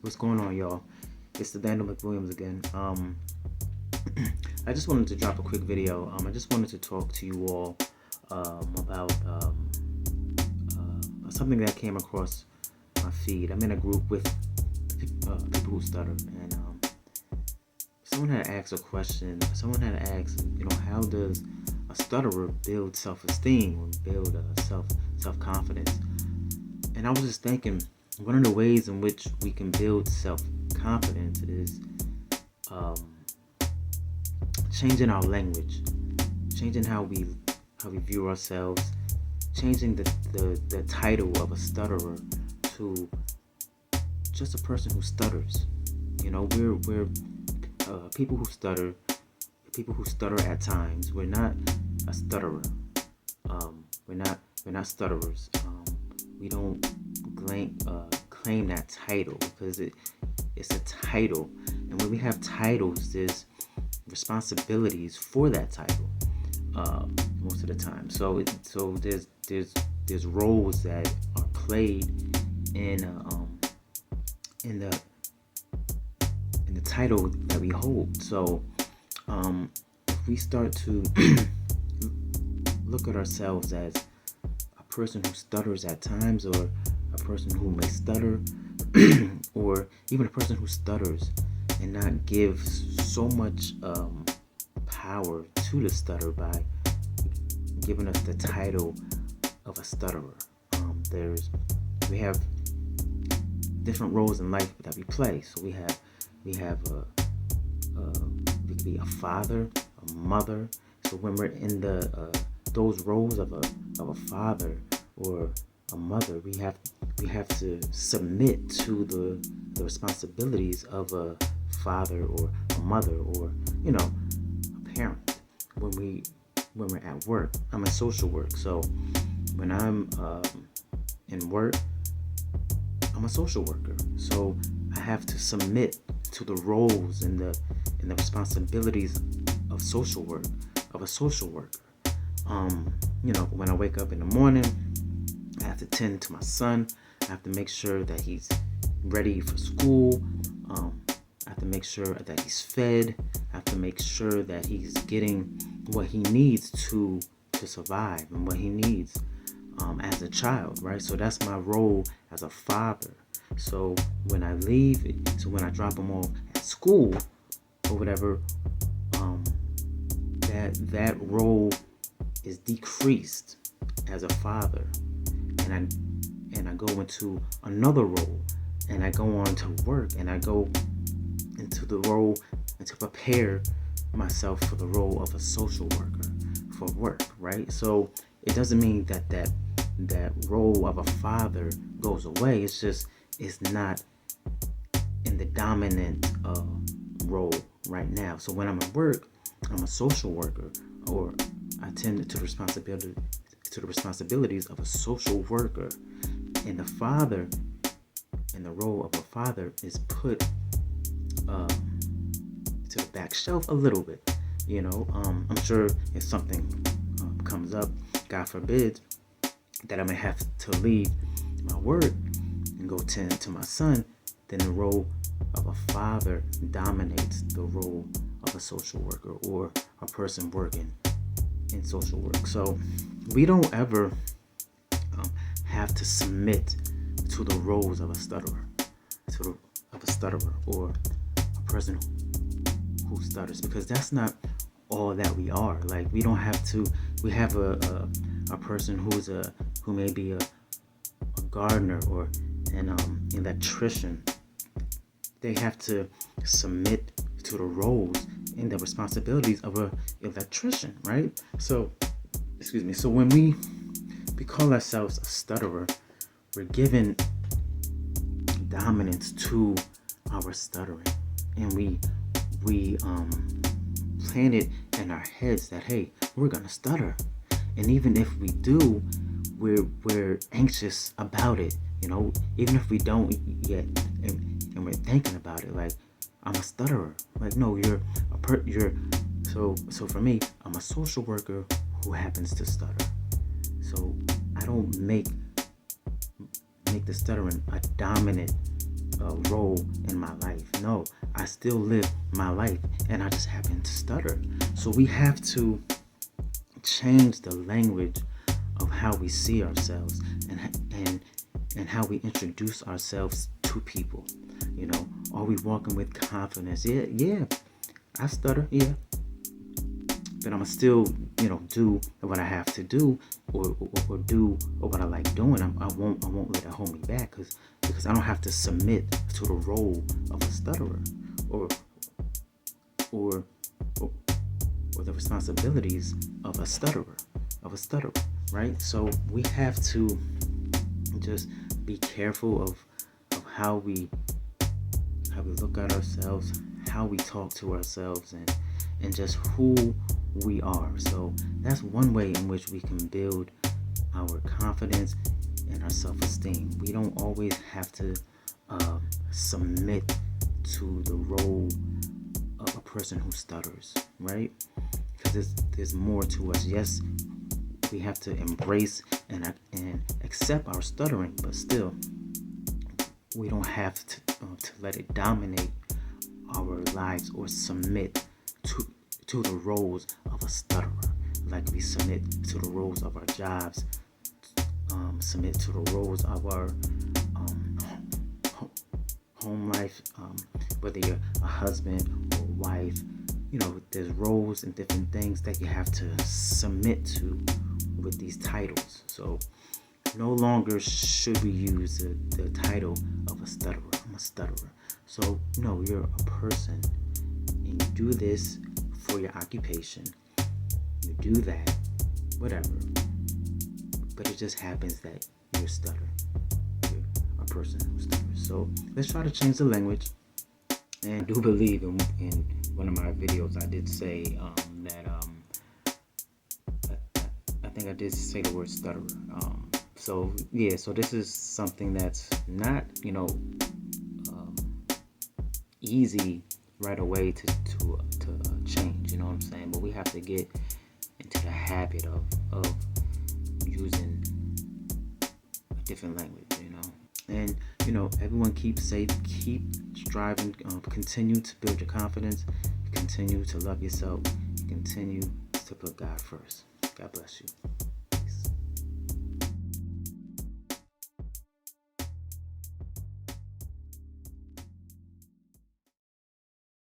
What's going on, y'all? It's the DelandoMcW again. I just wanted to drop a quick video. I just wanted to talk to you all about something that came across my feed. I'm in a group with people who stutter, and someone had asked a question. Someone had asked, how does a stutterer build self-esteem or build self-confidence? And I was just thinking, one of the ways in which we can build self-confidence is changing our language, changing how we view ourselves, changing the title of a stutterer to just a person who stutters. We're people who stutter, people who stutter at times. We're not a stutterer. We're not stutterers. We don't claim that title because it's a title, and when we have titles, there's responsibilities for that title most of the time. So there's roles that are played in the title that we hold. So if we start to look at ourselves as a person who stutters at times, or a person who may stutter, or even a person who stutters, and not give so much power to the stutter by giving us the title of a stutterer. We have different roles in life that we play. So we could be a father, a mother. So when we're in those roles of a father or a mother, we have to submit to the responsibilities of a father or a mother, or a parent. When we're at work, I'm in social work, so when I'm in work, I'm a social worker. So I have to submit to the roles and the responsibilities of social work, of a social worker. When I wake up in the morning, I have to tend to my son. I have to make sure that he's ready for school. I have to make sure that he's fed. I have to make sure that he's getting what he needs to survive, and what he needs as a child, right? So that's my role as a father. So when I when I drop him off at school or whatever, that role is decreased as a father, and I go into another role, and I go on to work, and I go into the role and to prepare myself for the role of a social worker for work, right? So it doesn't mean that role of a father goes away. It's just it's not in the dominant role right now. So when I'm at work, I'm a social worker, or I tend to the responsibilities of a social worker, and the father, and the role of a father is put to the back shelf a little bit. I'm sure if something comes up, God forbid, that I may have to leave my work and go tend to my son, then the role of a father dominates the role of a social worker or a person working in social work. So we don't ever have to submit to the roles of a stutterer, or a person who stutters, because that's not all that we are. Like, we don't have to. We have a person who may be a gardener or an electrician. They have to submit to the roles and the responsibilities of an electrician, right? So, excuse me. So when we call ourselves a stutterer, we're given dominance to our stuttering, and we plant it in our heads that, hey, we're gonna stutter, and even if we do, we're anxious about it. Even if we don't yet, and we're thinking about it, like, I'm a stutterer. Like, no, you're so for me, I'm a social worker who happens to stutter. So I don't make the stuttering a dominant role in my life. No, I still live my life, and I just happen to stutter. So we have to change the language of how we see ourselves, and how we introduce ourselves to people. Are we walking with confidence? Yeah, I stutter, yeah, but I'm still, do what I have to do, or do what I like doing. I won't let it hold me back, because I don't have to submit to the role of a stutterer, or or or, or the responsibilities of a stutterer, right? So we have to just be careful of how we look at ourselves, how we talk to ourselves, and just who we are. So that's one way in which we can build our confidence and our self-esteem. We don't always have to submit to the role of a person who stutters, right? Because there's more to us. Yes, we have to embrace and accept our stuttering, but still, we don't have to let it dominate our lives or submit to the roles of a stutterer, like we submit to the roles of our jobs, submit to the roles of our home life, whether you're a husband or wife. There's roles and different things that you have to submit to with these titles. So no longer should we use the title of a stutterer. I'm a stutterer. So no, you're a person, and you do this for your occupation. You do that, whatever. But it just happens that you're a stutterer. You're a person who stutters. So let's try to change the language. And I do believe in one of my videos I did say that I think I did say the word stutterer. So this is something that's not easy right away to change. You know what I'm saying? But we have to get into the habit of using a different language. And everyone keep safe, keep striving, continue to build your confidence, continue to love yourself, continue to put God first. God bless you.